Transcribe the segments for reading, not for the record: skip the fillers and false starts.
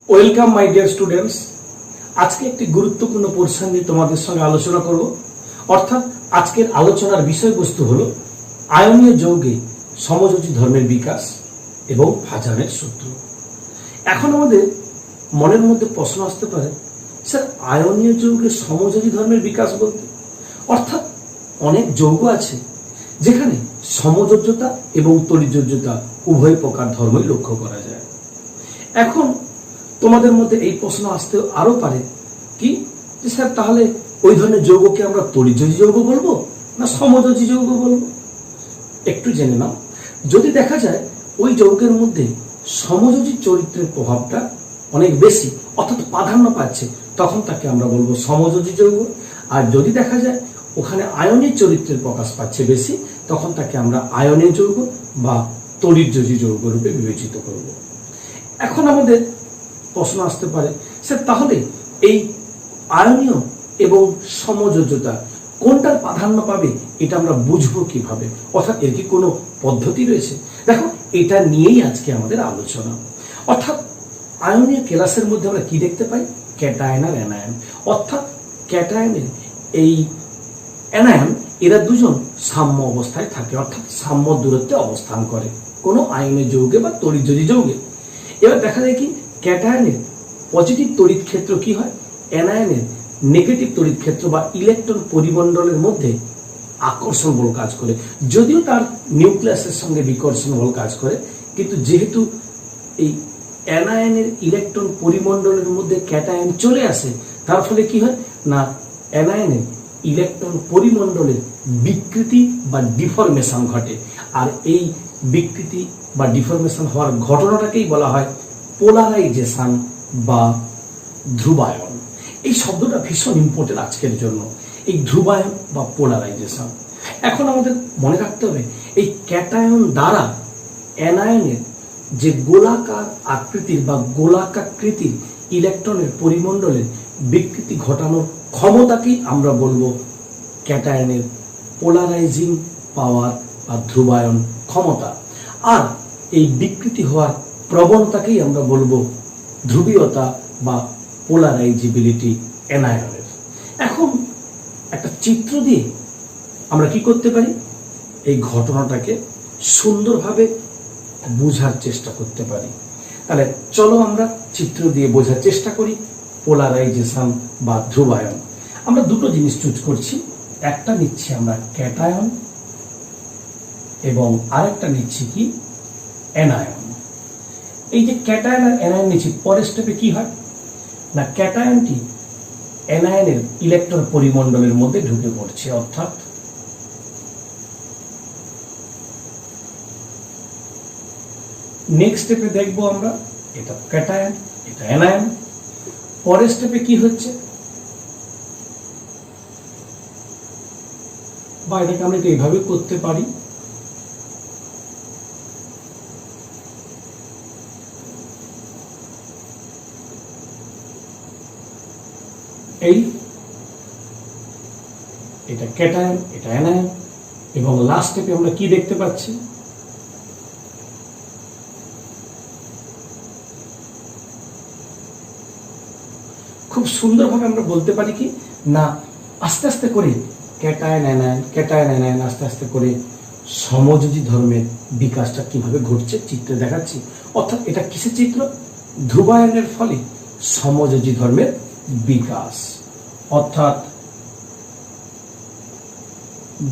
Welcome my dear students. আজকে একটি গুরুত্বপূর্ণ পোরশন নিয়ে তোমাদের সঙ্গে আলোচনা করব। অর্থাৎ আজকের আলোচনার বিষয়বস্তু হলো আয়নীয় যৌগে সমযোজী ধর্মের বিকাশ এবং ভাজানের সূত্র। এখন আমাদের মনের মধ্যে প্রশ্ন আসতে পারে, স্যার আয়নীয় যৌগে সমযোজী ধর্মের বিকাশ বলতে অর্থাৎ অনেক যৌগ আছে যেখানে সমযোজ্যতা এবং তড়িযোজ্যতা উভয় প্রকার ধর্মই লক্ষ্য করা যায়। এখন তোমাদের মধ্যে এই প্রশ্ন আসতে আরো পারে কি, যে স্যার তাহলে ওই ধরনের যৌগকে আমরা তড়িযোজী যৌগ বলবো না সমযোজী যৌগ বলবো? একটু জেনে নাও। যদি দেখা যায় ওই যৌগের মধ্যে সমযোজী চরিত্রের প্রভাবটা অনেক বেশি অর্থাৎ প্রাধান্য পাচ্ছে, তখন তাকে আমরা বলবো সমযোজী যৌগ। আর যদি দেখা যায় ওখানে আয়নীয় চরিত্রের প্রকাশ পাচ্ছে বেশি, তখন তাকে আমরা আয়নীয় যৌগ বা তড়িৎযোজী যৌগ রূপে বিবেচিত করব। এখন আমাদের প্রশ্ন আসতে পারে, স্যার তাহলে এই আয়নীয় এবং সমযোজ্যতা কোনটার প্রাধান্য পাবে এটা আমরা বুঝবো কিভাবে? অর্থাৎ এর কি কোনো পদ্ধতি রয়েছে? দেখো, এটা নিয়েই আজকে আমাদের আলোচনা। অর্থাৎ আয়নীয় কেলাসের মধ্যে আমরা কি দেখতে পাই? ক্যাটায়ন আর অ্যানায়ন। অর্থাৎ ক্যাটায়নের এই অ্যানায়ন এরা দুজন সাম্য অবস্থায় থাকে, অর্থাৎ সাম্য দূরত্বে অবস্থান করে কোনো আয়নীয় যৌগে বা তড়িৎযোজী যৌগে। এবার দেখা যায় কি, ক্যাটায়নের পজিটিভ তড়িৎ ক্ষেত্র কি হয়, অ্যানায়নের নেগেটিভ তড়িৎ ক্ষেত্র বা ইলেকট্রন পরিমণ্ডলের মধ্যে আকর্ষণ বল কাজ করে। যদিও তার নিউক্লিয়াসের সঙ্গে বিকর্ষণ বল কাজ করে, কিন্তু যেহেতু এই অ্যানায়নের ইলেকট্রন পরিমণ্ডলের মধ্যে ক্যাটায়ন চলে আসে, তার ফলে কি হয় না, অ্যানায়নের ইলেকট্রন পরিমণ্ডলের বিকৃতি বা ডিফরমেশন ঘটে। আর এই বিকৃতি বা ডিফরমেশন হওয়ার ঘটনাটাকেই বলা হয় পোলারাইজেশন বা ধ্রুবায়ন। এই শব্দটা ভীষণ ইম্পর্টেন্ট আজকের জন্য, এই ধ্রুবায়ন বা পোলারাইজেশন। এখন আমাদের মনে রাখতে হবে, এই ক্যাটায়ন দ্বারা অ্যানায়নের যে গোলাকার আকৃতির বা গোলাকাকৃতির ইলেকট্রনের পরিমণ্ডলের বিকৃতি ঘটানোর ক্ষমতাকেই আমরা বলবো ক্যাটায়নের পোলারাইজিং পাওয়ার বা ধ্রুবায়ন ক্ষমতা। আর এই বিকৃতি হওয়ার প্রবণতাকেই আমরা বলবো ধ্রুবীয়তা বা পোলারাইজিবিলিটি অ্যানায়নের। এখন একটা চিত্র দিয়ে আমরা কি করতে পারি, এই ঘটনাটাকে সুন্দরভাবে বোঝার চেষ্টা করতে পারি। তাহলে চলো আমরা চিত্র দিয়ে বোঝার চেষ্টা করি পোলারাইজেশন বা ধ্রুবায়ন। আমরা দুটো জিনিস চুজ করছি, একটা নিচ্ছি আমরা ক্যাটায়ন এবং আরেকটা নিচ্ছি কি অ্যানায়ন। এই যে ক্যাটায়ন আর অ্যানায়ন নিচ্ছি, পরের স্টেপে কি হয় না, ক্যাটায়নটি অ্যানায়নের ইলেকট্রন পরিমণ্ডলের মধ্যে ঢুকে পড়ছে। অর্থাৎ নেক্সট স্টেপে দেখবো আমরা এটা ক্যাটায়ন এটা অ্যানায়ন। পরের স্টেপে কি হচ্ছে, বা এটাকে আমরা এইভাবে করতে পারি, এই এটা ক্যাটায়ন এটা অ্যানায়ন। এবং লাস্ট স্টেপে আমরা কি দেখতে পাচ্ছি, খুব সুন্দরভাবে আমরা বলতে পারি কি না, আস্তে আস্তে করে ক্যাটায়ন অ্যানায়ন ক্যাটায়ন অ্যানায়ন আস্তে আস্তে করে সমযোজী ধর্মের বিকাশটা কিভাবে ঘটছে চিত্রে দেখাচ্ছি। অর্থাৎ এটা কিসের চিত্র? ধ্রুবায়নের ফলে সমযোজী ধর্মের বিকাশ। অর্থাৎ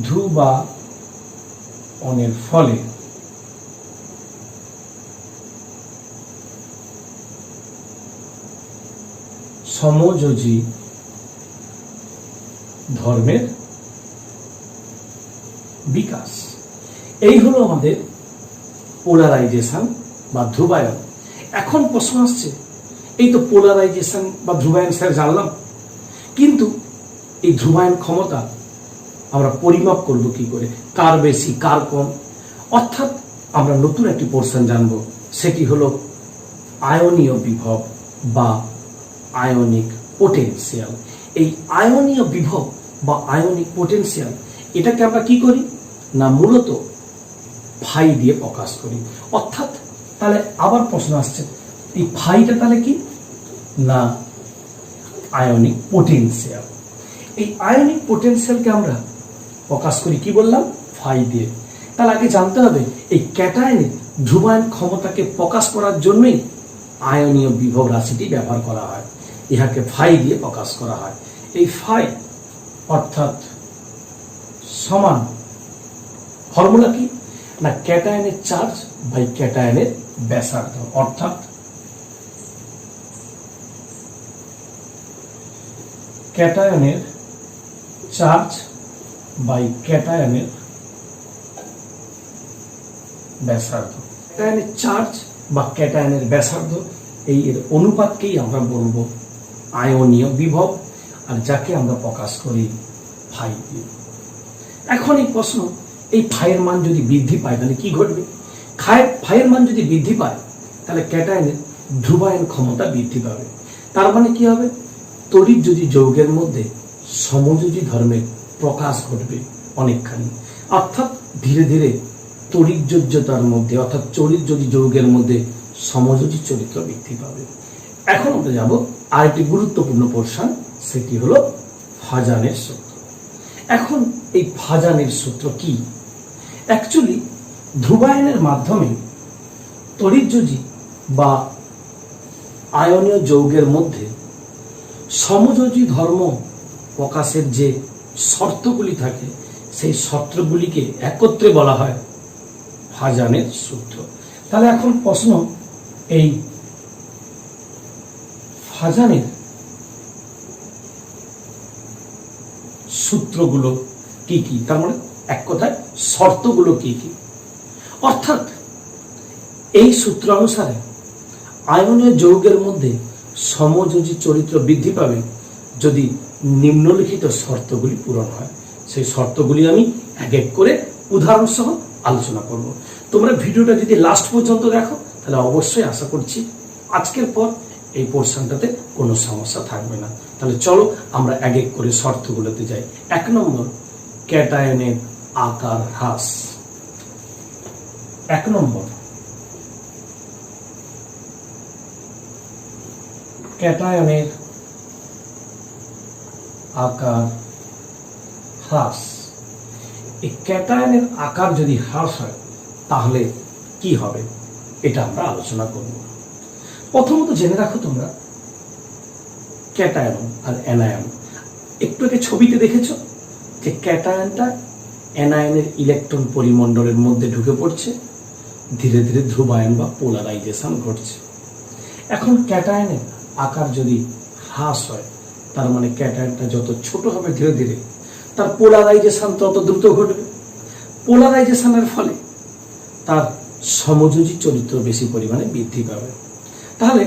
ধ্রুবায়নের ফলে সমযোজী ধর্মের বিকাশ। এই হলো আমাদের পোলারাইজেশন বা ধ্রুবায়ন। এখন প্রশ্ন আসছে, এই তো পোলারাইজেশন বা ধ্রুবায়ন স্যার জানলাম, কিন্তু এই ধ্রুবায়ন ক্ষমতা আমরা পরিমাপ করব কি করে, কার বেশি কার কম? অর্থাৎ আমরা নতুন একটি পোরশন জানবো, সেটি হলো আয়নীয় বিভব বা আয়নিক পোটেনশিয়াল। এই আয়নীয় বিভব বা আয়নিক পোটেনশিয়াল এটাকে আমরা কি করি না, মূলত ফাই দিয়ে প্রকাশ করি। অর্থাৎ তাহলে আবার প্রশ্ন আসছে, এই ফাইটা তাহলে কি না আয়নিক পোটেনশিয়াল। এই আয়নিক পোটেনশিয়ালকে আমরা প্রকাশ করি কি বললাম, ফাই দিয়ে। তার আগে জানতে হবে এই ক্যাটায়নের ধ্রুবায়ন ক্ষমতাকে প্রকাশ করার জন্যই আয়নীয় বিভব রাশিটি ব্যবহার করা হয়, ইহাকে ফাই দিয়ে প্রকাশ করা হয়। এই ফাই অর্থাৎ সমান ফর্মুলা কি না, ক্যাটায়নের চার্জ বাই ক্যাটায়নের ব্যাসার্ধ, অর্থাৎ ক্যাটায়নের চার্জ বাই ক্যাটায়নের ব্যাসার্ধ। ক্যাটায়নের চার্জ বা ক্যাটায়নের ব্যাসার্ধ এই এর অনুপাতকেই আমরা বলবো আয়নীয় বিভব, আর যাকে আমরা প্রকাশ করি ফাই দিয়ে। এখন এই প্রশ্ন, এই ফাইয়ের মান যদি বৃদ্ধি পায় তাহলে কি ঘটবে? ফাইয়ের মান যদি বৃদ্ধি পায় তাহলে ক্যাটায়নের ধ্রুবায়ন ক্ষমতা বৃদ্ধি পাবে। তার মানে কি হবে, তড়িৎ যদি যৌগের মধ্যে সমযোজী ধর্মের প্রকাশ ঘটবে অনেকখানি, অর্থাৎ ধীরে ধীরে তড়িৎযোজ্যতার মধ্যে অর্থাৎ তড়িৎ যদি যৌগের মধ্যে সমযোজী চরিত্র বৃদ্ধি পাবে। এখন আমরা যাব আরেকটি গুরুত্বপূর্ণ পোরশন, সেটি হলো ফাজানের সূত্র। এখন এই ফাজানের সূত্র কি? অ্যাকচুয়ালি ধ্রুবায়নের মাধ্যমে তড়িৎযোজী বা আয়নীয় যৌগের মধ্যে সমযোজী ধর্ম প্রকাশের যে শর্তগুলি থাকে সেই শর্তগুলিকে একত্রে বলা হয় ফাজানের সূত্র। তাহলে এখন প্রশ্ন, এই ফাজানের সূত্রগুলো কি কি, তার মানে এক কথায় শর্তগুলো কি কি? অর্থাৎ এই সূত্র অনুসারে আয়নীয় যৌগের মধ্যে সমযোজী চরিত্র বৃদ্ধি পাবে যদি নিম্নলিখিত শর্তগুলি পূরণ হয়। সেই শর্তগুলি আমি এক এক করে উদাহরণ সহ আলোচনা করব। তোমরা ভিডিওটা যদি লাস্ট পর্যন্ত দেখো তাহলে অবশ্যই আশা করছি আজকের পর এই পোরশনটাতে কোনো সমস্যা থাকবে না। তাহলে চলো আমরা এক এক করে শর্তগুলোতে যাই। 1 নম্বর, ক্যাটায়নের আকার হ্রাস। 1 নম্বর, ক্যাটায়নের আকার হ্রাস। এই ক্যাটায়নের আকার যদি হ্রাস হয় তাহলে কি হবে এটা আমরা আলোচনা করব। প্রথমত জেনে রাখো তোমরা, ক্যাটায়ন আর অ্যানায়ন, একটু আগে ছবিতে দেখেছো যে ক্যাটায়নটা অ্যানায়নের ইলেকট্রন পরিমণ্ডলের মধ্যে ঢুকে পড়ছে, ধীরে ধীরে ধ্রুবায়ন বা পোলারাইজেশন ঘটছে। এখন ক্যাটায়নের আকার যদি হ্রাস হয় তার মানে ক্যাটায়নটা যত ছোট হবে ধীরে ধীরে তার পোলারাইজেশন তত দ্রুত ঘটবে। পোলারাইজেশনের ফলে তার সমযোজী চরিত্র বেশি পরিমাণে বৃদ্ধি পাবে। তাহলে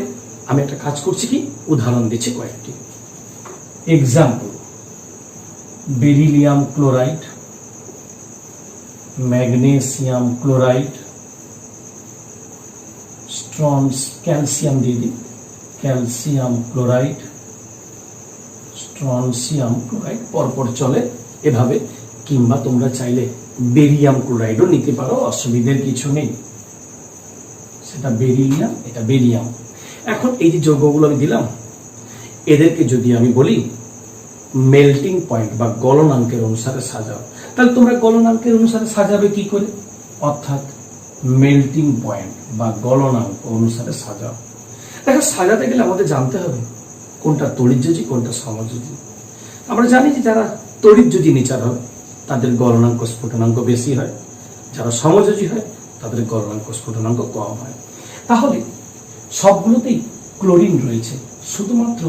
আমি একটা কাজ করছি কি, উদাহরণ দিচ্ছি কয়েকটি। Example, beryllium chloride, magnesium chloride, strontium, calcium দিয়ে দিই, ক্যালসিয়াম ক্লোরাইড, স্ট্রনসিয়াম ক্লোরাইড, পরপর চলে এভাবে। কিংবা তোমরা চাইলে বেরিয়াম ক্লোরাইডও নিতে পারো, অসুবিধার কিছু নেই। সেটা বেরিলিয়াম, এটা বেরিয়াম। এখন এই যে যৌগগুলো আমি দিলাম, এদেরকে যদি আমি বলি মেল্টিং পয়েন্ট বা গলনাঙ্কের অনুসারে সাজাও, তাহলে তোমরা গলনাঙ্কের অনুসারে সাজাবে কি করে? অর্থাৎ মেল্টিং পয়েন্ট বা গলনাঙ্ক অনুসারে সাজাও। দেখো, সাজাতে গেলে আমাদের জানতে হবে কোনটা তড়িৎযোজী কোনটা সমযোজী। আমরা জানি যে যারা তড়িৎযোজী নেচার হয় তাদের গলনাঙ্ক স্ফুটনাঙ্ক বেশি হয়, যারা সমযোজী হয় তাদের গলনাঙ্ক স্ফুটনাঙ্ক কম হয়। তাহলে সবগুলোতেই ক্লোরিন রয়েছে, শুধুমাত্র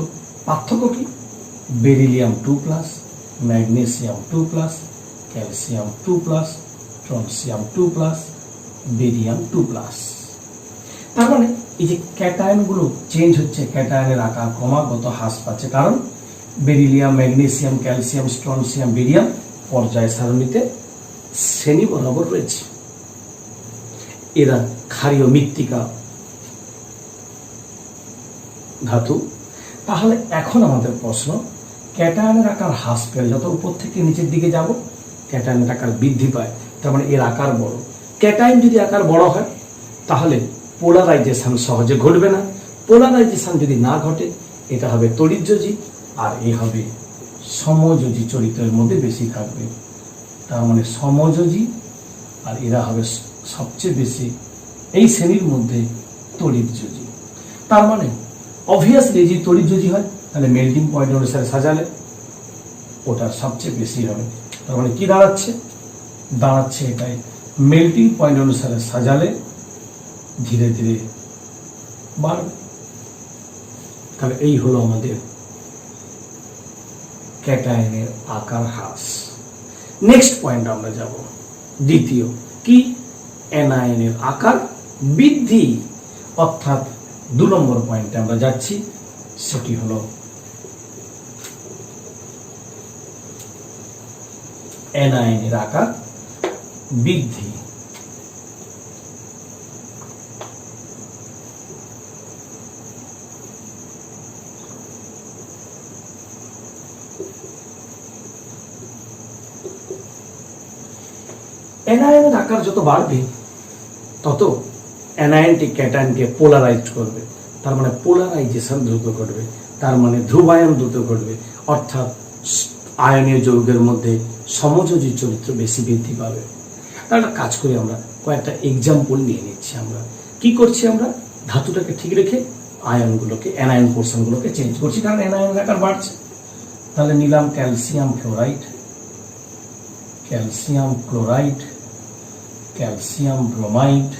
পার্থক্য কি? Beryllium 2+, magnesium 2+, calcium 2+, strontium 2+, barium 2+। তার মানে এই যে ক্যাটায়নগুলো চেঞ্জ হচ্ছে, ক্যাটায়নের আকার ক্রমাগত হ্রাস পাচ্ছে, কারণ beryllium, magnesium, calcium, strontium, barium পর্যায় সারণীতে শ্রেণী বরাবর রয়েছে। এরা ক্ষারীয় মৃত্তিকা ধাতু। তাহলে এখন আমাদের প্রশ্ন, ক্যাটায়নের আকার হ্রাস পেয়ে যত উপর থেকে নিচের দিকে যাব ক্যাটায়নের আকার বৃদ্ধি পায়, তার মানে এর আকার বড়। ক্যাটায়ন যদি আকার বড় হয় তাহলে পোলারাইজেশন সহজে ঘটবে না। পোলারাইজেশন যদি না ঘটে এটা হবে তড়িৎযোজী, আর এ হবে সমযোজী চরিত্রের মধ্যে বেশি থাকবে। তার মানে সমযোজী, আর এরা হবে সবচেয়ে বেশি এই শ্রেণীর মধ্যে তড়িৎযোজী। তার মানে অবভিয়াসলি যদি তড়িৎযোজী হয় তাহলে মেল্টিং পয়েন্ট অনুসারে সাজালে ওটা সবচেয়ে বেশি হবে। তার মানে কি দাঁড়াচ্ছে? দাঁড়াচ্ছে এটাই, মেল্টিং পয়েন্ট অনুসারে সাজালে ধীরে ধীরে বাড়বে। তাহলে এই হলো আমাদের ক্যাটায়নের আকার হ্রাস। নেক্সট পয়েন্ট আমরা যাব, দ্বিতীয় কি? অ্যানায়নের আকার বৃদ্ধি। অর্থাৎ 2 নম্বর পয়েন্টে আমরা যাচ্ছি, সেটি হলো অ্যানায়নের আকার বৃদ্ধি। অ্যানায়নের আকার যত বাড়বে তত অ্যানায়নটি ক্যাটায়নকে পোলারাইজ করবে। তার মানে পোলারাইজেশন দ্রুত ঘটবে, তার মানে ধ্রুবায়ন দ্রুত ঘটবে। অর্থাৎ আয়নীয় যৌগের মধ্যে সমযোজী চরিত্র বেশি বৃদ্ধি পাবে। তার একটা কাজ করি, আমরা কয়েকটা এক্সাম্পল নিয়ে নিচ্ছি। আমরা কি করছি? আমরা ধাতুটাকে ঠিক রেখে আয়নগুলোকে, অ্যানায়ন পোর্শনগুলোকে চেঞ্জ করছি, কারণ অ্যানায়নের আকার বাড়ছে। তাহলে নিলাম calcium fluoride, calcium chloride, calcium bromide,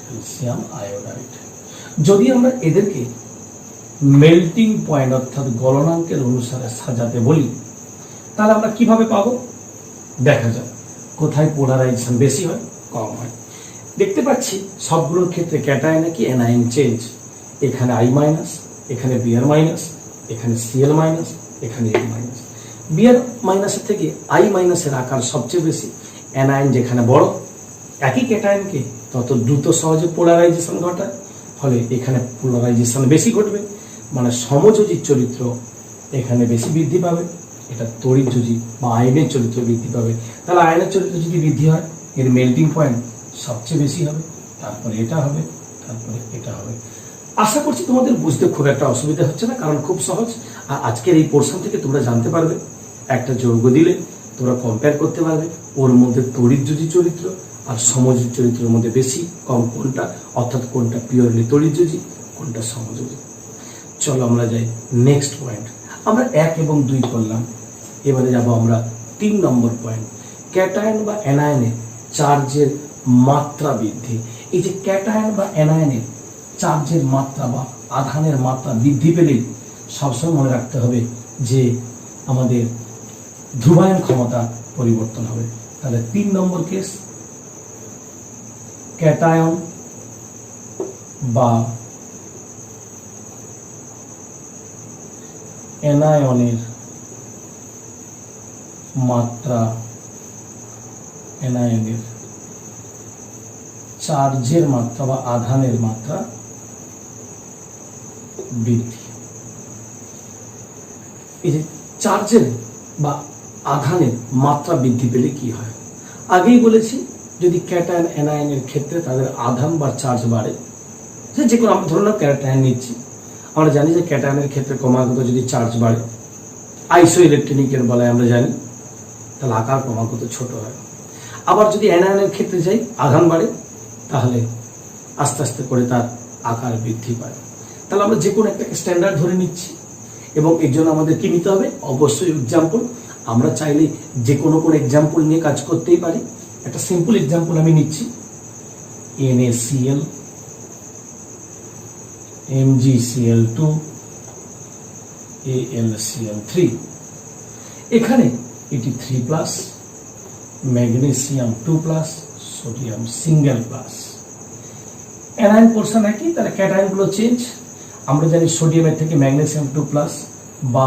calcium iodide. যদি আমরা এদেরকে মেল্টিং পয়েন্ট অর্থাৎ গলনাঙ্কের অনুসারে সাজাতে বলি, তাহলে আমরা কিভাবে পাবো? দেখা যাক কোথায় পোলারাইজেশন বেশি হয়, কম হয়। দেখতে পাচ্ছি সবগুলোর ক্ষেত্রে ক্যাটায়ন কি অ্যানায়ন চেঞ্জ। এখানে I মাইনাস, এখানে Br মাইনাস, এখানে Cl মাইনাস, এখানে A মাইনাস। Br মাইনাসের থেকে I মাইনাসের আকার সবচেয়ে বেশি। অ্যানায়ন যেখানে বড়, একই ক্যাটায়নকে তত দ্রুত সহজে পোলারাইজেশন ঘটায়, ফলে এখানে পোলারাইজেশন বেশি ঘটবে, মানে সমযোজী চরিত্র এখানে বেশি বৃদ্ধি পাবে। এটা তড়িৎযোজী বা আয়নের চরিত্র বৃদ্ধি পাবে। তাহলে আয়নের চরিত্র যদি বৃদ্ধি হয়, এর মেল্টিং পয়েন্ট সবচেয়ে বেশি হবে, তারপরে এটা হবে, তারপরে এটা হবে। আশা করছি তোমাদের বুঝতে খুব একটা অসুবিধা হচ্ছে না, কারণ খুব সহজ। আর আজকের এই পোর্শন থেকে তোমরা জানতে পারবে, একটা যৌগ দিলে তোমরা কম্পেয়ার করতে পারবে ওর মধ্যে তড়িৎযোজী চরিত্র আর সমযোজী চরিত্রের মধ্যে বেশি কম কোনটা, অর্থাৎ কোনটা পিওরলি তড়িৎযোজী, কোনটা সমযোজী। চলো আমরা যাই নেক্সট পয়েন্ট। আমরা 1 এবং 2 করলাম, এবারে যাব আমরা 3 নম্বর পয়েন্ট, ক্যাটায়ন বা অ্যানায়নের চার্জের মাত্রা বৃদ্ধি। এই যে ক্যাটায়ন বা অ্যানায়নের চার্জের মাত্রা বা আধানের মাত্রা বৃদ্ধি পেলেই সবসময় মনে রাখতে হবে যে আমাদের ধ্রুবায়ন ক্ষমতা পরিবর্তন হবে। তাহলে 3 নম্বর কেস, ক্যাটায়ন বা অ্যানায়নের মাত্রা, অ্যানায়নের চার্জের মাত্রা বা আধানের মাত্রা বৃদ্ধি। এই যে চার্জের বা আধানের মাত্রা বৃদ্ধি পেলে কি হয়? আগেই বলেছি, যদি ক্যাটায়ন অ্যানায়নের ক্ষেত্রে তাদের আধান বা চার্জ বাড়ে, যে কোনো আমরা ধরুন ক্যাটায়ন নিচ্ছি, আমরা জানি যে ক্যাটায়নের ক্ষেত্রে ক্রমাগত যদি চার্জ বাড়ে, আইসো ইলেকট্রনিকের বলায় আমরা জানি, তাহলে আকার ক্রমাগত ছোট হয়। আবার যদি অ্যানায়নের ক্ষেত্রে যাই, আধান বাড়ে, তাহলে আস্তে আস্তে করে তার আকার বৃদ্ধি পায়। তাহলে আমরা যে কোনো একটা স্ট্যান্ডার্ড ধরে নিচ্ছি, এবং এর জন্য আমাদের কি নিতে হবে? অবশ্যই এক্সাম্পল। আমরা চাইলে যে কোনো এক্সাম্পল নিয়ে কাজ করতেই পারি। একটা সিম্পল এক্সাম্পল আমি নিচ্ছি, NaCl, MgCl2, AlCl3। এখানে এটি 3+, magnesium 2+, sodium single plus. Anion portion একই, তাহলে ক্যাটায়নগুলো চেঞ্জ। আমরা জানি সোডিয়ামের থেকে ম্যাগনেসিয়াম 2+ বা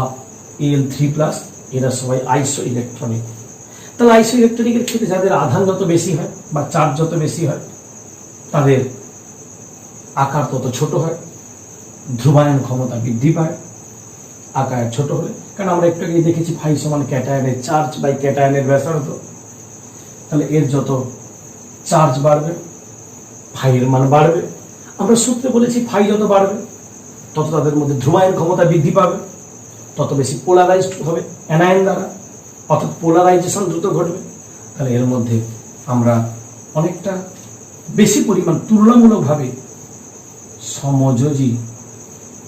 Al3+, এরা সবাই আইসো ইলেকট্রনিক। তাহলে আইসো ইলেকট্রনিকের ক্ষেত্রে যাদের আধান যত বেশি হয় বা চার্জ যত বেশি হয়, তাদের আকার তত ছোট হয়, ধ্রুবায়ন ক্ষমতা বৃদ্ধি পায় আকার ছোট হলে। কারণ আমরা একটু আগে দেখেছি ফাই সমান ক্যাটায়নের চার্জ বাই ক্যাটায়নের ব্যাসার্ধ। তাহলে এর যত চার্জ বাড়বে, ফাই এর মান বাড়বে। আমরা সূত্রে বলেছি ফাই যত বাড়বে তত তাদের মধ্যে ধ্রুবায়ন ক্ষমতা বৃদ্ধি পাবে, তত বেশি পোলারাইজড হবে অ্যানায়ন দ্বারা, অর্থাৎ পোলারাইজেশন দ্রুত ঘটবে। তাহলে এর মধ্যে আমরা অনেকটা বেশি পরিমাণ তুলনামূলকভাবে সমযোজী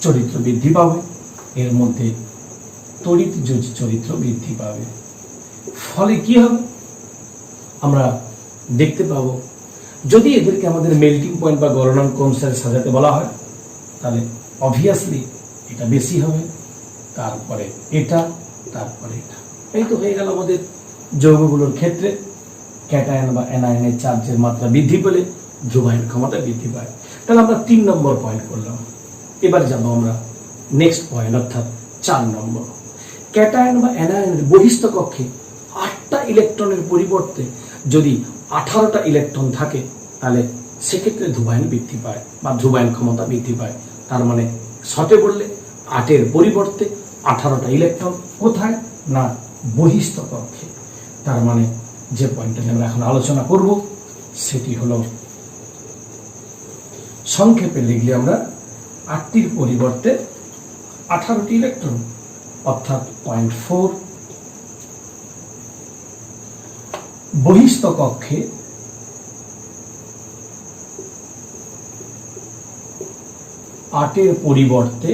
চরিত্র বৃদ্ধি পাবে, এর মধ্যে তড়িৎযোজী চরিত্র বৃদ্ধি পাবে। ফলে কি হবে, আমরা দেখতে পাবো যদি এদেরকে আমাদের মেল্টিং পয়েন্ট বা গলনাঙ্ক অনুসারে সাজাতে বলা হয়, তাহলে অবভিয়াসলি এটা বেশি হবে, তারপরে এটা, তারপরে এটা। এই তো হয়ে গেল আমাদের যৌগগুলোর ক্ষেত্রে ক্যাটায়ন বা অ্যানায়নের চার্জের মাত্রা বৃদ্ধি পেলে ধ্রুবায়ন ক্ষমতা বৃদ্ধি পায়। তাহলে আমরা 3 নম্বর পয়েন্ট করলাম। এবার যাবো আমরা নেক্সট পয়েন্ট, অর্থাৎ 4 নম্বর। ক্যাটায়ন বা অ্যানায়নের বহিস্থ কক্ষে 8টা ইলেকট্রনের পরিবর্তে যদি 18টা ইলেকট্রন থাকে, তাহলে সেক্ষেত্রে ধ্রুবায়ন বৃদ্ধি পায় বা ধ্রুবায়ন ক্ষমতা বৃদ্ধি পায়। তার মানে শর্টে বললে 8-এর পরিবর্তে 18টা ইলেকট্রন কোথায়, না বহিস্থ কক্ষে। তার মানে যে পয়েন্টটা নিয়ে আমরা এখন আলোচনা করব সেটি হলো, সংক্ষেপে লিখলে আমরা 8টির পরিবর্তে 18টি ইলেকট্রন, অর্থাৎ 0.4 বহিস্থ কক্ষে 8-এর পরিবর্তে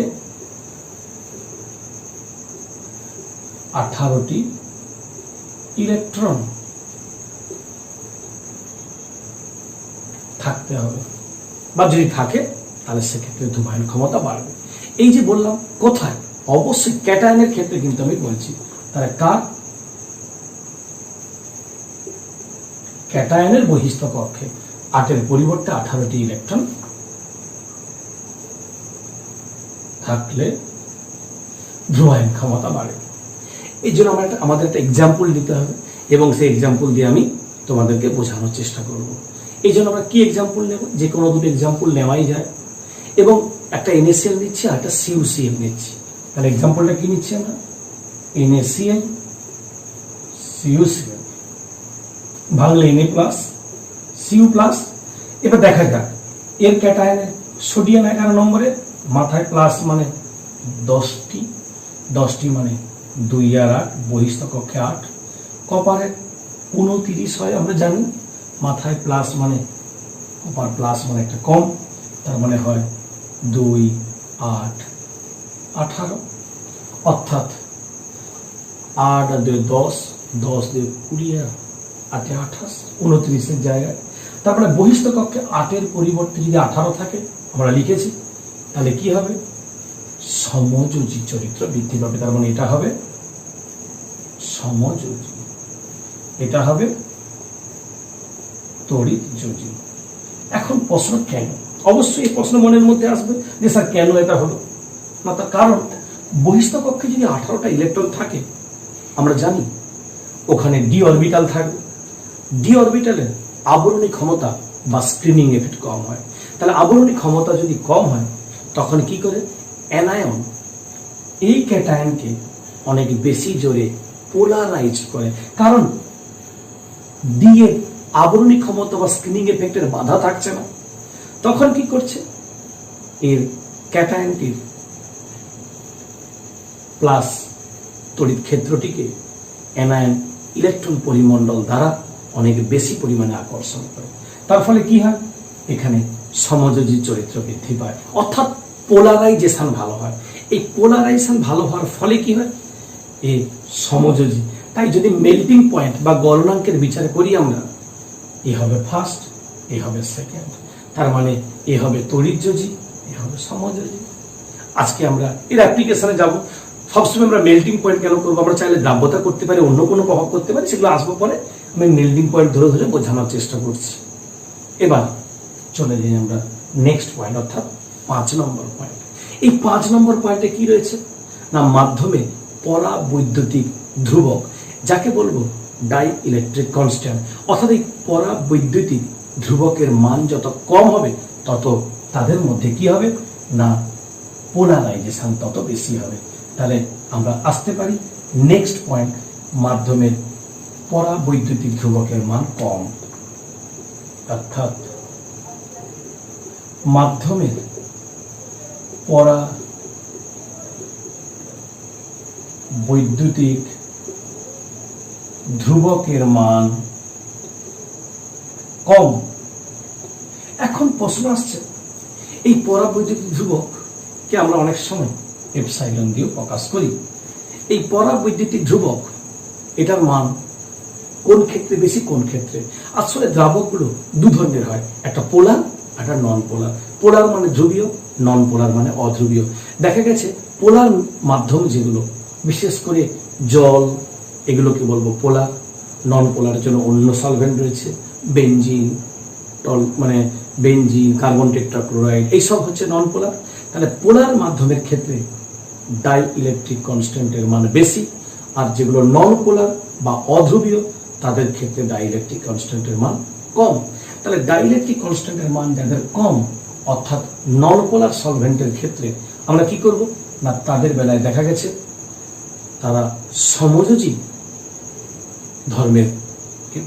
18টি ইলেকট্রন থাকতে হবে, বা যদি থাকে তাহলে সেক্ষেত্রে ধ্রুবায়ন ক্ষমতা বাড়বে। এই যে বললাম কোথায়, অবশ্যই ক্যাটায়নের ক্ষেত্রে কিন্তু আমি বলছি। তাহলে কার, ক্যাটায়নের বহিস্থ কক্ষে 8-এর পরিবর্তে 18টি ইলেকট্রন থাকলে ধ্রুবায়ন ক্ষমতা বাড়ে। এই জন্য আমাদের একটা এক্সাম্পল দিতে হবে, এবং সেই এক্সাম্পল দিয়ে আমি তোমাদেরকে বোঝানোর চেষ্টা করব। এই জন্য আমরা কি এক্সাম্পল নেব, যে কোনো দুটো এক্সাম্পল নেওয়াই যায়, এবং একটা NaCl নিচ্ছি আর একটা CuCl নিচ্ছি। তাহলে এক্সাম্পলটা কি নিচ্ছি আমরা, NaCl CuCl, ভাঙলে Na প্লাস Cu প্লাস। এবার দেখা যাক এর ক্যাটায়নে সোডিয়াম 11 নম্বরে, মাথায় প্লাস মানে 10টি মানে 2 আর 8, বহিস্থ কক্ষে 8। কপারের 29 হয় আমরা জানি, মাথায় প্লাস মানে কপার প্লাস মানে একটা কম, তার মানে হয় 2, 8, 18, অর্থাৎ 8 আর 2 10, 10 দিয়ে 20 আর 8 28, 29-এর জায়গায়। তারপরে বহিস্থ কক্ষে 8-এর পরিবর্তে যদি 18 থাকে, আমরা লিখেছি, তাহলে কি হবে, সমযোজী চরিত্র বৃদ্ধি পাবে। তার মানে এটা হবে সমযোজী, এটা হবে তড়িৎযোজী। এখন প্রশ্ন কেন, অবশ্যই এই প্রশ্ন মনের মধ্যে আসবে যে স্যার কেন এটা হলো না, তার কারণ বহিস্থ কক্ষে যদি 18টা ইলেকট্রন থাকে, আমরা জানি ওখানে ডি অরবিটাল থাকবে। ডি অরবিটালের আবরণী ক্ষমতা বা স্ক্রিনিং এফেক্ট কম হয়। তাহলে আবরণী ক্ষমতা যদি কম হয়, তখন কি করে অ্যানায়ন এই ক্যাটায়নকে অনেক বেশি জোরে পোলারাইজ করে, কারণ ডি এর আবরণী ক্ষমতা বা স্ক্রিনিং এফেক্টের বাধা থাকছে না। তখন কি করছে, এর ক্যাটায়নটির প্লাস তড়িৎ ক্ষেত্রটিকে অ্যানায়ন ইলেকট্রন পরিমণ্ডল দ্বারা অনেক বেশি পরিমাণে আকর্ষণ করে। তার ফলে কি হয়, এখানে সমযোজী চরিত্র বৃদ্ধি পায়, অর্থাৎ পোলারাইজেশন ভালো হয়। এই পোলারাইজেশন ভালো হওয়ার ফলে কি হয়, এই সমযোজী। তাই যদি মেল্টিং পয়েন্ট বা গলনাঙ্কের বিচার করি আমরা, এ হবে ফার্স্ট, এ হবে সেকেন্ড। তার মানে এ হবে তড়িৎযোজী, এ হবে সমযোজী। আজকে আমরা এর অ্যাপ্লিকেশনে যাব। সবসময় আমরা মেল্টিং পয়েন্ট কেন করবো, আমরা চাইলে দ্রাব্যতা করতে পারি, অন্য কোনো প্রভাব করতে পারি, সেগুলো আসবো পরে। আমি মেল্টিং পয়েন্ট ধরে ধরে বোঝানোর চেষ্টা করছি। এবার চলে যাই আমরা নেক্সট পয়েন্ট, অর্থাৎ 5 নম্বর পয়েন্ট। এই 5 নম্বর পয়েন্টে কি রয়েছে না, মাধ্যমে পরাবৈদ্যুতিক ধ্রুবক, যাকে বলবো ডাই ইলেকট্রিক কনস্ট্যান্ট, অর্থাৎ এই পরাবৈদ্যুতিক ধ্রুবকের মান যত কম হবে, তত তাদের মধ্যে কি হবে না, পোলারাইজেশন তত বেশি হবে। তাহলে আমরা আসতে পারি নেক্সট পয়েন্ট, মাধ্যমের পরাবৈদ্যুতিক ধ্রুবকের মান কম, অর্থাৎ মাধ্যমের পরাবৈদ্যুতিক বৈদ্যুতিক ধ্রুবকের মান কম। এখন প্রশ্ন আসছে, এই পরাবৈদ্যুতিক ধ্রুবককে আমরা অনেক সময় এপসাইলন দিয়ে প্রকাশ করি। এই পরাবৈদ্যুতিক ধ্রুবক এটার মান কোন ক্ষেত্রে বেশি, কোন ক্ষেত্রে? আসলে দ্রাবকগুলো দু ধরনের হয়, একটা পোলার, একটা নন পোলার। পোলার মানে ধ্রুবীয়, নন পোলার মানে অধ্রুবীয়। দেখা গেছে পোলার মাধ্যম যেগুলো, বিশেষ করে জল, এগুলোকে বলবো পোলার। নন পোলারের জন্য অন্য সলভেন্ট রয়েছে, বেনজিন, বেনজিন, কার্বন টেট্রাক্লোরাইড, এইসব হচ্ছে নন পোলার। তাহলে পোলার মাধ্যমের ক্ষেত্রে ডাই ইলেকট্রিক কনস্ট্যান্টের মান বেশি, আর যেগুলো নন পোলার বা অধ্রুবীয় তাদের ক্ষেত্রে ডাই ইলেকট্রিক কনস্ট্যান্টের মান কম। তাহলে ডাই ইলেকট্রিক কনস্ট্যান্টের মান যাদের কম, অর্থাৎ নন পোলার সলভেন্টের ক্ষেত্রে আমরা কি করব না, তাদের বেলায় দেখা গেছে তারা সমযোজী ধর্মের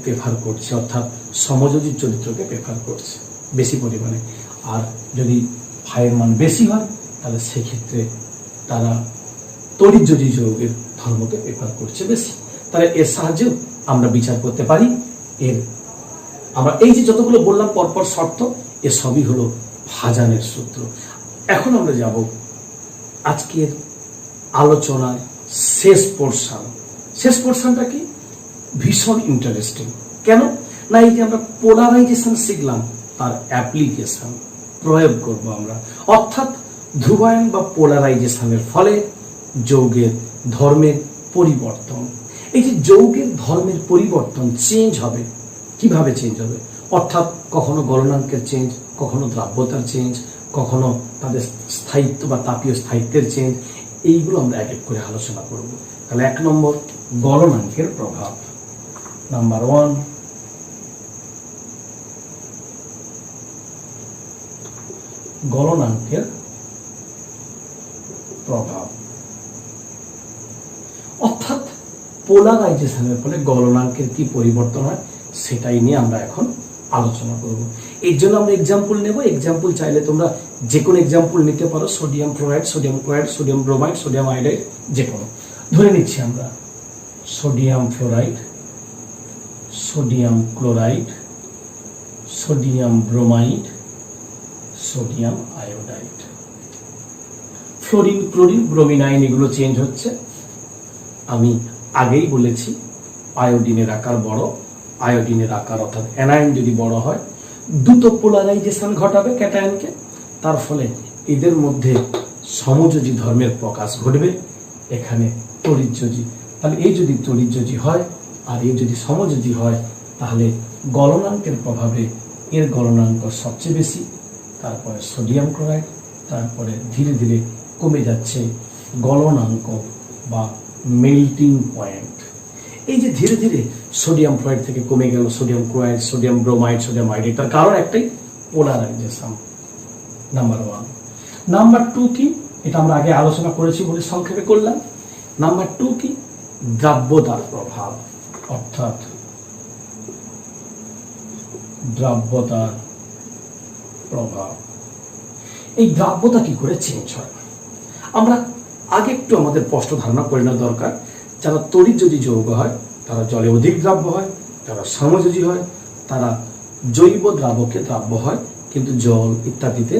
প্রেফার করছে, অর্থাৎ সমযোজী চরিত্রকে প্রেফার করছে বেশি পরিমাণে। আর যদি ফাইয়ের মান বেশি হয় তাহলে সেক্ষেত্রে তারা তড়িৎযোজী যৌগের ধর্মকে প্রেফার করছে বেশি। তাহলে এর সাহায্যেও আমরা বিচার করতে পারি। আমরা এই যে যতগুলো বললাম পরপর শর্ত, এ সবই হলো ভাজানের সূত্র। এখন আমরা যাব আজকের আলোচনার শেষ পোর্শন। শেষ পোর্শনটা কি? ভীষণ ইন্টারেস্টিং। কেন না, এই যে আমরা পোলারাইজেশন শিখলাম, তার অ্যাপ্লিকেশন প্রয়োগ করব আমরা, অর্থাৎ ধ্রুবায়ন বা পোলারাইজেশনের ফলে যৌগের ধর্মের পরিবর্তন। এই যে যৌগের ধর্মের পরিবর্তন চেঞ্জ হবে, কিভাবে চেঞ্জ হবে? অর্থাৎ কখনো গলনাঙ্কের চেঞ্জ, কখনো দ্রাব্যতার চেঞ্জ, কখনো তাদের স্থায়িত্ব বা তাপীয় স্থায়িত্বের চেঞ্জ, এইগুলো আমরা এক এক করে আলোচনা করব। তাহলে 1 নম্বর, গলনাঙ্কের প্রভাব। নাম্বার 1, গলনাঙ্কের প্রভাব, অর্থাৎ পোলারাইজেশনের ফলে গলনাঙ্কের কি পরিবর্তন হয় সেটাই নিয়ে আমরা এখন আলোচনা করব। এর জন্য আমরা এক্সাম্পল নেব। এক্সাম্পল চাইলে তোমরা যে কোনো এক্সাম্পল নিতে পারো, sodium fluoride, sodium chloride, sodium bromide, sodium iodide, যে কোনো। ধরে নিচ্ছি আমরা sodium fluoride, sodium chloride, sodium bromide, sodium iodide. Fluorine, chlorine, bromine এগুলো চেঞ্জ হচ্ছে। আমি আগেই বলেছি আয়োডিনের আকার বড়, আয়োডিনের আকার অর্থাৎ অ্যানায়ন যদি বড় হয়, দ্রুত পোলারাইজেশন ঘটাবে ক্যাটায়নকে, তার ফলে এদের মধ্যে সমযোজী ধর্মের প্রকাশ ঘটবে। এখানে তড়িৎযোজী, তাহলে এই যদি তড়িৎযোজী হয় আর এই যদি সমযোজী হয়, তাহলে গলনাঙ্কের প্রভাবে এর গলনাঙ্ক সবচেয়ে বেশি, তারপরে সোডিয়াম ক্লোরাইড, তারপরে ধীরে ধীরে কমে যাচ্ছে গলনাঙ্ক বা মেল্টিং পয়েন্ট। এই যে ধীরে ধীরে সোডিয়াম ফ্লোরাইড থেকে কমে গেল sodium chloride, sodium bromide, sodium iodide, তার কারণ একটাই, পোলারাইজেশন। নাম্বার 1। নাম্বার 2 কি? এটা আমরা আগে আলোচনা করেছি বলে সংক্ষেপে করলাম। নাম্বার 2 কি? দ্রাব্যতার প্রভাব, অর্থাৎ দ্রাব্যতার প্রভাব। এই দ্রাব্যতা কি করে চেঞ্জ হয় আমরা আগে একটু আমাদের স্পষ্ট ধারণা করে নেওয়া দরকার। যারা তড়িৎযোজী যৌগ হয় তারা জলে অধিক দ্রাব্য হয়, তারা সমযোজী হয়, তারা জৈব দ্রাবকে দ্রাব্য হয়, কিন্তু জল ইত্যাদিতে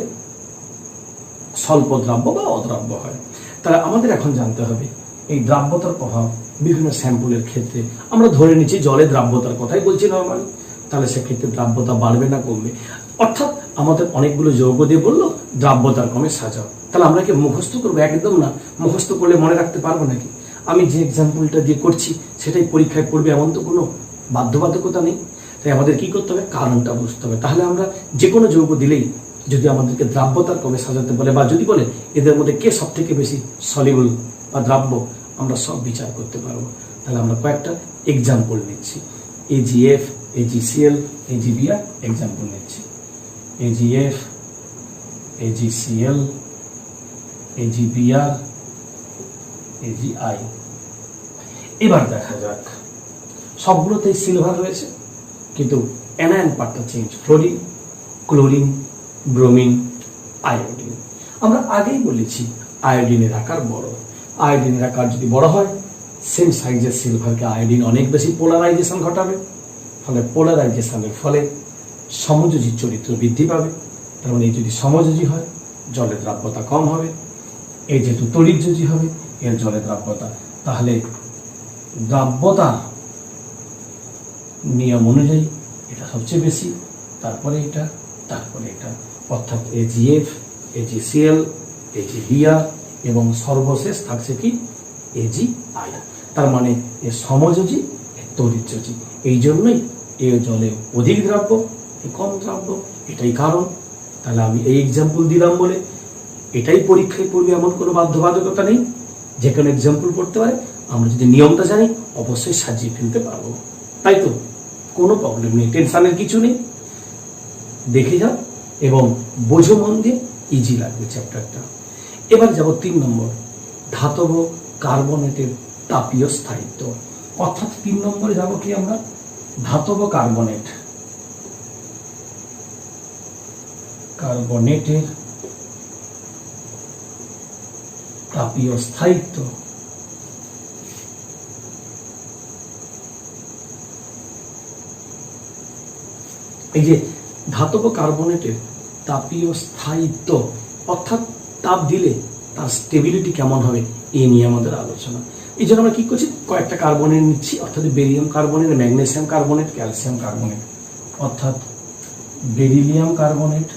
স্বল্প দ্রাব্য বা অদ্রাব্য হয়। তাহলে আমাদের এখন জানতে হবে এই দ্রাব্যতার প্রভাব বিভিন্ন স্যাম্পলের ক্ষেত্রে। আমরা ধরে নিচ্ছি জলে দ্রাব্যতার কথাই বলছি নর্মালি, তাহলে সেক্ষেত্রে দ্রাব্যতা বাড়বে না কমবে? অর্থাৎ আমাদের অনেকগুলো যৌগ দিয়ে বললো দ্রাব্যতার ক্রমে সাজাও, তাহলে আমরা কি মুখস্থ করবো? একদম না। মুখস্থ করলে মনে রাখতে পারবো নাকি? আমি যে এক্সাম্পলটা দিয়ে করছি সেটাই পরীক্ষায় পড়বে এমন তো কোনো বাধ্যবাধকতা নেই। তাই আমাদের কি করতে হবে? কারণটা বুঝতে হবে। তাহলে আমরা যে কোনো যৌগ দিলেই যদি আমাদেরকে দ্রাব্যতার ক্রমে সাজাতে বলে, বা যদি বলে এদের মধ্যে কে সব থেকে বেশি সলিউবল বা দ্রাব্য, আমরা সব বিচার করতে পারবো। তাহলে আমরা কয়েকটা এক্সাম্পল নিচ্ছি। AgF, AgCl, AgBr এক্সাম্পল নিচ্ছি। AgF, AgCl, AgBr, AgI। এবার দেখা যাক, সবগুলোতেই সিলভার রয়েছে, কিন্তু অ্যানায়ন পার্টটা change. Fluorine, chlorine, bromine, iodine. আমরা আগেই বলেছি আয়োডিনের আকার বড়। আয়োডিনের আকার যদি বড় হয় সেম সাইজের সিলভারকে আয়োডিন অনেক বেশি পোলারাইজেশন ঘটাবে, ফলে পোলারাইজেশনের ফলে সমযোজী চরিত্র বৃদ্ধি পাবে। তার মানে যদি সমযোজী হয় জলের দ্রাব্যতা কম হবে, এই যেহেতু তড়িৎযোজী হবে এর জলের দ্রাব্যতা, তাহলে দ্রাব্যতার নিয়ম অনুযায়ী এটা সবচেয়ে বেশি, তারপরে এটা, তারপরে এটা, অর্থাৎ AgF, AgCl, AgBr এবং সর্বশেষ থাকছে কি AgI। তার মানে এ সমযোজী, তড়িৎযোজী। এই জন্যই এ জলে অধিক দ্রাব্য, এ কম দ্রাব্য, এটাই কারণ। তাহলে আমি এই এক্সাম্পল দিলাম বলে এটাই পরীক্ষায় পড়বে এমন কোনো বাধ্যবাধকতা নেই, যে কোনো এক্সাম্পল পড়তে পারে। আমরা যদি নিয়মটা জানি অবশ্যই সাজিয়ে ফেলতে পারবো, তাই তো কোনো প্রবলেম নেই, টেনশনের কিছু নেই। দেখে যাও এবং বোঝো মন দিয়ে, ইজি লাগবে চ্যাপ্টারটা। এবার যাব 3 নম্বর, ধাতব কার্বনেটের তাপীয় স্থায়িত্ব। অর্থাৎ 3 নম্বরে যাব কি আমরা, ধাতব কার্বনেটের তাপীয় স্থায়িত্ব। এই যে ধাতব কার্বনেটের তাপীয় স্থায়িত্ব, অর্থাৎ তাপ দিলে তার স্টেবিলিটি কেমন হবে, এ নিয়ে আমাদের আলোচনা। এই জন্য আমরা কি করছি, কয়েকটা কার্বনেট নিচ্ছি, অর্থাৎ barium carbonate, magnesium carbonate, calcium carbonate. অর্থাৎ beryllium carbonate,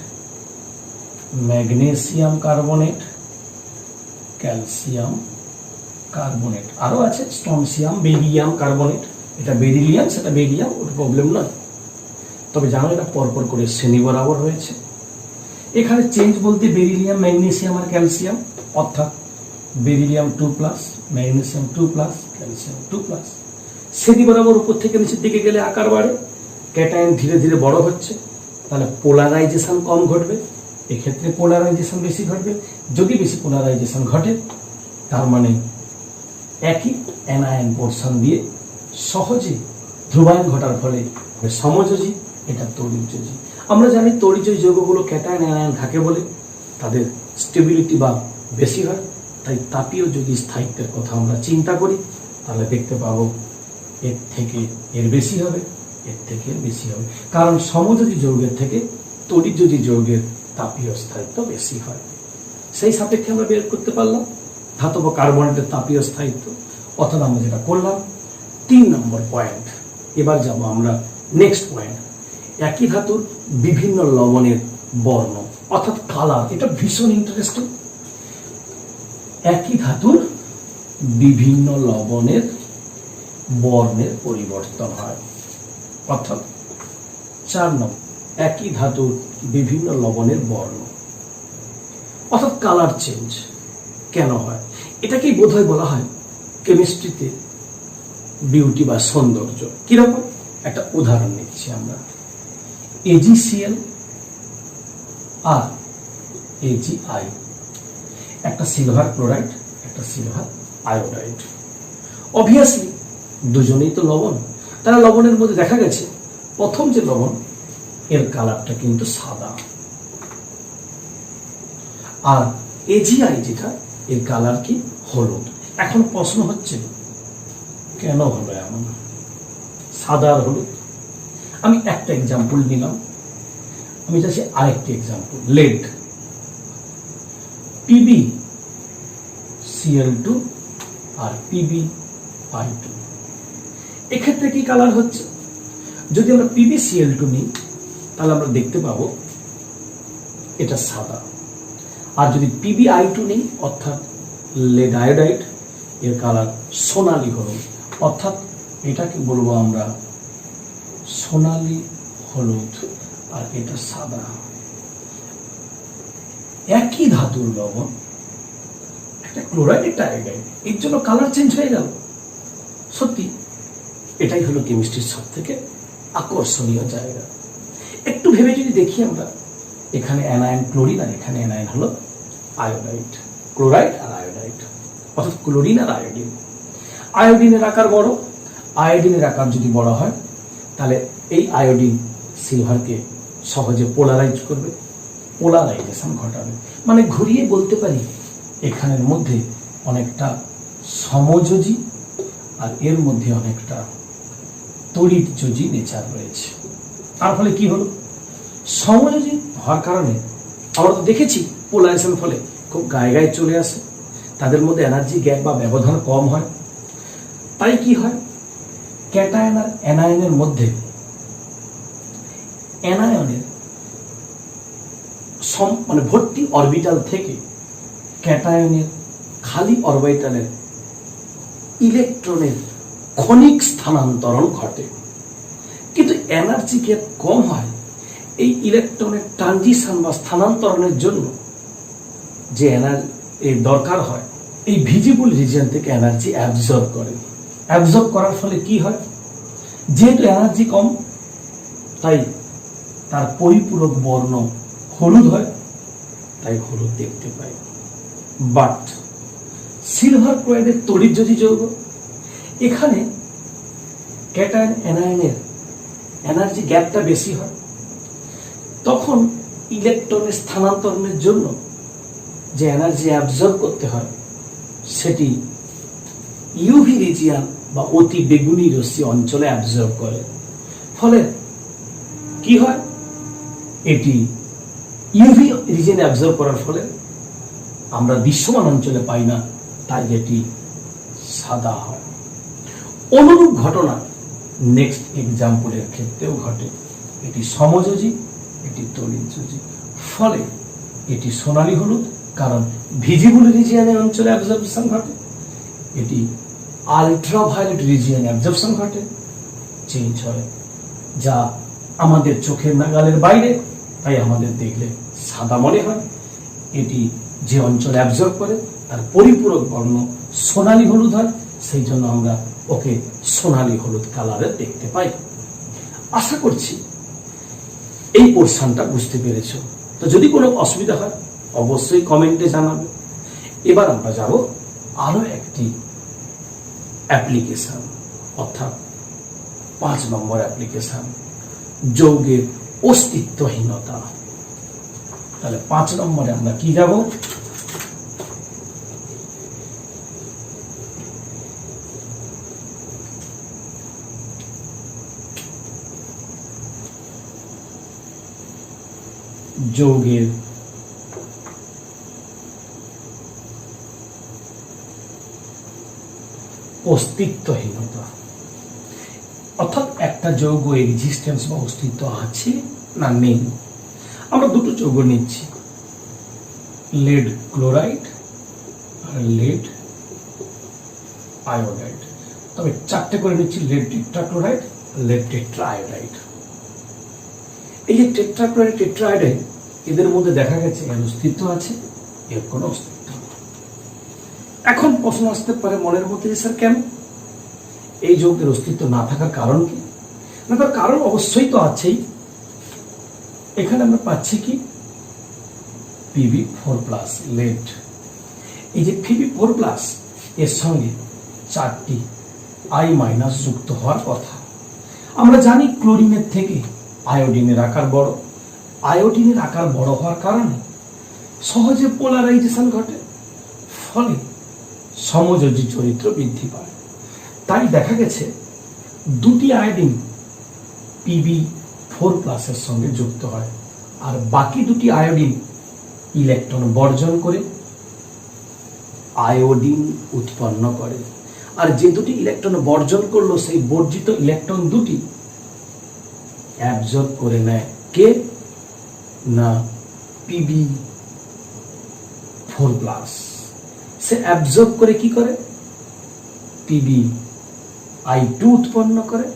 magnesium carbonate, calcium carbonate, আরো আছে স্ট্রনসিয়াম, বেরিয়াম কার্বনেট। এটা বেরিলিয়াম, সেটা বেরিয়াম, ওটা প্রবলেম নয়। তবে জানো এটা পরপর করে শ্রেণী বরাবর হয়েছে। এখানে চেঞ্জ বলতে বেরিলিয়াম, ম্যাগনেসিয়াম আর ক্যালসিয়াম, অর্থাৎ বেরিলিয়াম 2+, ম্যাগনেসিয়াম 2+, ক্যালসিয়াম 2+। শ্রেণী বরাবর উপর থেকে নিচের দিকে গেলে আকার বাড়ে, ক্যাটায়ন ধীরে ধীরে বড় হচ্ছে, তাহলে পোলারাইজেশন কম ঘটবে, এক্ষেত্রে পোলারাইজেশন বেশি ঘটবে। যদি বেশি পোলারাইজেশন ঘটে তার মানে একই অ্যানায়ন পোর্শন দিয়ে সহজে ধ্রুবায়ন ঘটার ফলে সমযোজী, এটা তড়িৎযোজী। আমরা জানি তড়িৎযোজী যৌগগুলো ক্যাটায়ন অ্যানায়ন থাকে বলে তাদের স্টেবিলিটি বা বেশি হয়। তাই তাপীয় যদি স্থায়িত্বের কথা আমরা চিন্তা করি তাহলে দেখতে পাবো এর থেকে এর বেশি হবে, এর থেকে এর বেশি হবে, কারণ সমযোজী যৌগের থেকে তড়িৎযোজী যৌগের তাপীয় স্থায়িত্ব বেশি হয়। সেই সাপেক্ষে আমরা বের করতে পারলাম ধাতব কার্বনেটের তাপীয় স্থায়িত্ব। অর্থাৎ আমরা যেটা করলাম 3 নম্বর পয়েন্ট। এবার যাব আমরা নেক্সট পয়েন্ট, একই ধাতুর বিভিন্ন লবণের বর্ণ, অর্থাৎ কালার। এটা ভীষণ ইন্টারেস্টিং। একই ধাতুর বিভিন্ন লবণের বর্ণের পরিবর্তন হয়। অর্থাৎ 4 নম্বর, একই ধাতুর বিভিন্ন লবণের বর্ণ, অর্থাৎ কালার চেঞ্জ কেন হয়, এটাকেই বোধহয় বলা হয় কেমিস্ট্রিতে বিউটি বা সৌন্দর্য। কিরকম, একটা উদাহরণ নিচ্ছি আমরা, AgCl আর AgI, একটা সিলভার ক্লোরাইড, একটা সিলভার আয়োডাইড। অবভিয়াসলি দুজনেই তো লবণ, তারা লবণের মধ্যে দেখা গেছে প্রথম যে লবণ এর কালারটা কিন্তু সাদা, আর AgI যেটা এর কালার কি হলুদ। এখন প্রশ্ন হচ্ছে কেন হলো এমন, সাদা আর হলুদ? আমি একটা এক্সাম্পল নিলাম, আমি চাইছি আরেকটি এক্সাম্পল, লেড, PbCl2 আর PbI2। এক্ষেত্রে কি কালার হচ্ছে? যদি আমরা PbCl2 নিই তাহলে আমরা দেখতে পাবো এটা সাদা, আর যদি PbI2 নিই অর্থাৎ লেড আয়োডাইড, এর কালার সোনালী হলুদ। অর্থাৎ এটাকে বলবো আমরা সোনালী হলুদ, আর এটা সাদা। একই ধাতুর লবণ, একটা ক্লোরাইড একটা আয়োডাইড, এর জন্য কালার চেঞ্জ হয়ে গেল। সত্যি এটাই হলো কেমিস্ট্রির সব থেকে আকর্ষণীয় জায়গা। একটু ভেবে যদি দেখি আমরা, এখানে অ্যানায়ন ক্লোরিন আর এখানে অ্যানায়ন হলো আয়োডাইড, ক্লোরাইড আর আয়োডাইড, অর্থাৎ ক্লোরিন আর আয়োডিন। আয়োডিনের আকার বড়, আয়োডিনের আকার যদি বড় হয় তাহলে এই আয়োডিন সিলভারকে সহজে পোলারাইজ করবে, পোলারাইজেশন ঘটাবে। মানে ঘুরিয়ে বলতে পারি এখানের মধ্যে অনেকটা সমযোজী আর এর মধ্যে অনেকটা তড়িৎযোজী নেচার রয়েছে। তার ফলে কি হলো, সমযোজী হওয়ার কারণে আমরা তো দেখেছি পোলারাইজেশন ফলে খুব গায়ে গায়ে চলে আসে, তাদের মধ্যে এনার্জি গ্যাপ বা ব্যবধান কম হয়। তাই কি হয়, ক্যাটায়ন আর অ্যানায়নের মধ্যে অ্যানায়নের মানে ভর্তি অরবিটাল থেকে ক্যাটায়নের খালি অরবিটালের ইলেকট্রনের ক্ষণিক স্থানান্তরণ ঘটে। কিন্তু এনার্জি গ্যাপ কম হয়, এই ইলেকট্রনের ট্রানজিশন বা স্থানান্তরণের জন্য যে এনার্জি দরকার হয়, এই ভিজিবল রিজিয়ন থেকে এনার্জি অ্যাবজর্ব করে। অ্যাবজর্ব করার ফলে কি হয়, যেহেতু এনার্জি কম তাই তার পরিপূরক বর্ণ হলুদ হয়, তাই হলুদ দেখতে পাই। বাট সিলভার ক্লোরাইডের তড়িৎযোজী যৌগ, এখানে ক্যাটায়ন অ্যানায়নের এনার্জি গ্যাপটা বেশি হয়, তখন ইলেকট্রনের স্থানান্তরণের জন্য যে এনার্জি অ্যাবজর্ব করতে হয় সেটি ইউভি রিজিয়ন বা অতি বেগুনি রশ্মি অঞ্চলে অ্যাবজর্ব করে। ফলে কি হয়, এটি ইউভি রিজিয়ন অ্যাবজর্ব করার ফলে আমরা দৃশ্যমান অঞ্চলে পাই না, তাই এটি সাদা হয়। অনুরূপ ঘটনা নেক্সট এক্সাম্পলের ক্ষেত্রেও ঘটে। এটি সমযোজী, এটি তড়িৎযোজী, ফলে এটি সোনালী হলুদ, কারণ ভিজিবল রিজিয়নের অঞ্চলে অ্যাবজর্পশন ঘটে। এটি আলট্রাভায়োলেট রিজিয়নে অ্যাবজর্পশন ঘটে, চেঞ্জ হয়, যা আমাদের চোখের নাগালের বাইরে, তাই আমাদের দেখলে সাদা মনে হয়। এটি যে অঞ্চলে অ্যাবজর্ব করে তার পরিপূরক বর্ণ সোনালী হলুদ হয়, সেই জন্য আমরা ওকে সোনালী হলুদ কালারের দেখতে পাই। আশা করছি এই পোর্শনটা বুঝতে পেরেছ। তো যদি কোনো অসুবিধা হয় অবশ্যই কমেন্টে জানাবে। এবার আমরা যাব আরো একটি অ্যাপ্লিকেশন, অর্থাৎ 5 নম্বর অ্যাপ্লিকেশন, যৌগের অস্তিত্বহীনতা। তাহলে 5 নম্বরে আমরা কি যাব, যৌগের অস্তিত্বহীনতা। অর্থাৎ একটা যৌগ এক্সিস্টেন্স বা অস্তিত্ব আছে না নেই। আমরা দুটো যৌগ নিচ্ছি, লেড ক্লোরাইড আর লেড আয়োডাইড। তবে 4টে করে নিচ্ছি, লেড টেট্রাক্লোরাইড, লেড টেট্রাআয়োডাইড। এই যে টেট্রাক্লোরাইড টেট্রাআয়োডাইড, এদের মধ্যে দেখা গেছে এর অস্তিত্ব আছে, এর কোনো অস্তিত্ব নেই। এখন প্রশ্ন আসতে পারে মনের মধ্যে, স্যার কেন এই যৌগের অস্তিত্ব না থাকার কারণ কি? না, তার কারণ অবশ্যই তো আছেই। এখানে আমরা পাচ্ছি কি, Pb4+ লেড। এই যে Pb4+ এর সঙ্গে 4টি I- যুক্ত হওয়ার কথা। আমরা জানি ক্লোরিনের থেকে আয়োডিনের আকার বড়। আয়োডিনের আকার বড় হওয়ার কারণে সহজে পোলারাইজেশন ঘটে, ফলে সমযোজী চরিত্র বৃদ্ধি পায়। তাই দেখা গেছে 2টি আয়োডিন Pb4+ এর সঙ্গে যুক্ত হয়, আর বাকি 2টি আয়োডিন ইলেকট্রন বর্জন করে আয়োডিন উৎপন্ন করে। আর যে 2টি ইলেকট্রন বর্জন করলো, সেই বর্জিত ইলেকট্রন 2টি অ্যাবজর্ব করে নেয় কে, না Pb4+। সে অ্যাবজর্ব করে কি করে, Pbi2 উৎপন্ন করে,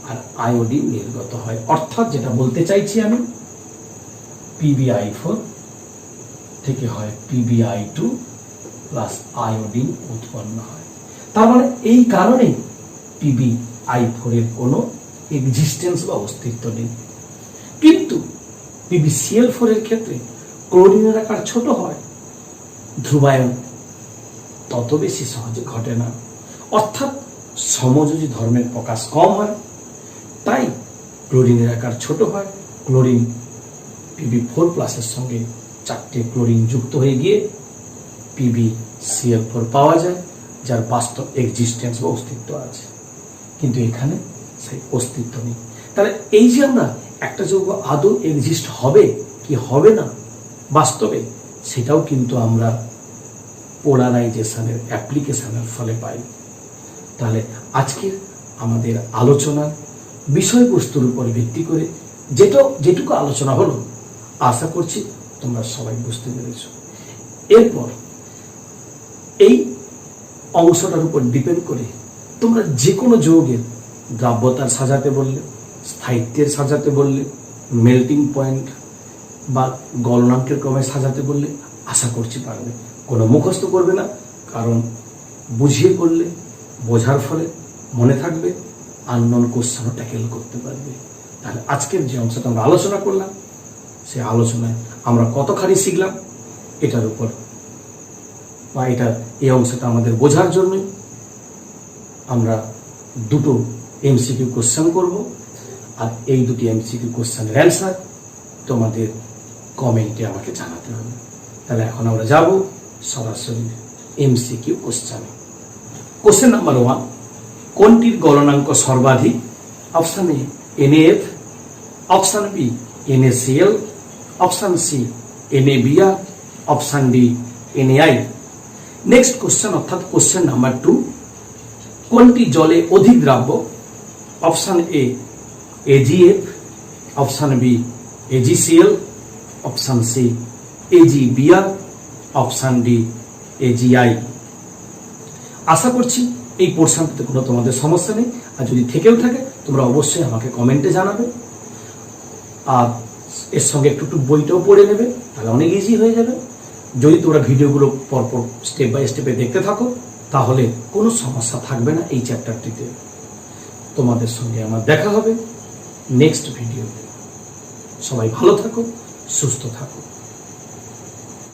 আর আয়োডিন নির্গত হয়। অর্থাৎ যেটা বলতে চাইছি আমি, PbI4 থেকে হয় PbI2 প্লাস আয়োডিন উৎপন্ন হয়। তার মানে এই কারণেই PbI4 এর কোনো এক্সিস্টেন্স বা অস্তিত্ব নেই। কিন্তু PbCl4 এর ক্ষেত্রে ক্লোরিনের আকার ছোট হয়, ধ্রুবায়ন তত বেশি সহজে ঘটে না, অর্থাৎ সমযোজী ধর্মের প্রকাশ কম হয়। তাই ক্লোরিনের আকার ছোট হয়, ক্লোরিন Pb4+ এর সঙ্গে 4টে ক্লোরিন যুক্ত হয়ে গিয়ে PbCl4 পাওয়া যায়, যার বাস্তব এক্সিস্টেন্স বা অস্তিত্ব আছে, কিন্তু এখানে সেই অস্তিত্ব নেই। তাহলে এই যে আমরা একটা যৌগ আদৌ এক্সিস্ট হবে কি হবে না বাস্তবে, সেটাও কিন্তু আমরা পোলারাইজেশনের অ্যাপ্লিকেশনের ফলে পাই। তাহলে আজকের আমাদের আলোচনার বিষয়বস্তুর উপর ভিত্তি করে যেটুকু আলোচনা হলো, আশা করছি তোমরা সবাই বুঝতে পেরেছ। এরপর এই অংশটার উপর ডিপেন্ড করে তোমরা যে কোনো যৌগের দ্রাব্যতার সাজাতে বললে, স্থায়িত্বের সাজাতে বললে, মেল্টিং পয়েন্ট বা গলনাঙ্কের ক্রমে সাজাতে বললে আশা করছি পারবে। কোনো মুখস্থ করবে না, কারণ বুঝিয়ে করলে বোঝার ফলে মনে থাকবে, আননোন কোশ্চেনও ট্যাকেল করতে পারবে। তাহলে আজকের যে অংশটা আমরা আলোচনা করলাম, সেই আলোচনায় আমরা কতখানি শিখলাম এটার উপর, বা এই অংশটা আমাদের বোঝার জন্যই আমরা দুটো এমসিকিউ কোশ্চেন করব, আর এই দুটি এমসিকিউ কোশ্চেনের অ্যান্সার তোমাদের কমেন্টে আমাকে জানাতে হবে। তাহলে এখন আমরা যাব সরাসরি এমসিকিউ কোশ্চেনে। কোশ্চেন নাম্বার 1, কোনটির গলনাঙ্ক সর্বাধিক? Option A NaF, option B NaCl, option C NaBr, option D NaI। Next question অর্থাৎ কোশ্চেন নাম্বার 2, কোনটি জলে অধিক দ্রাব্য? Option A AgF, option B AgCl, option C AgBr, option D AgI। আশা করছি এই পোর্শনটাতে কোনো তোমাদের সমস্যা নেই, আর যদি থেকেও থাকে তোমরা অবশ্যই আমাকে কমেন্টে জানাবে, আর এর সঙ্গে একটু বইটাও পড়ে নেবে, তাহলে অনেক ইজি হয়ে যাবে। যদি তোমরা ভিডিওগুলো পরপর স্টেপ বাই স্টেপে দেখতে থাকো, তাহলে কোনো সমস্যা থাকবে না এই চ্যাপ্টারটিতে। তোমাদের সঙ্গে আমার দেখা হবে নেক্সট ভিডিওতে। সবাই ভালো থাকো, সুস্থ থাকো।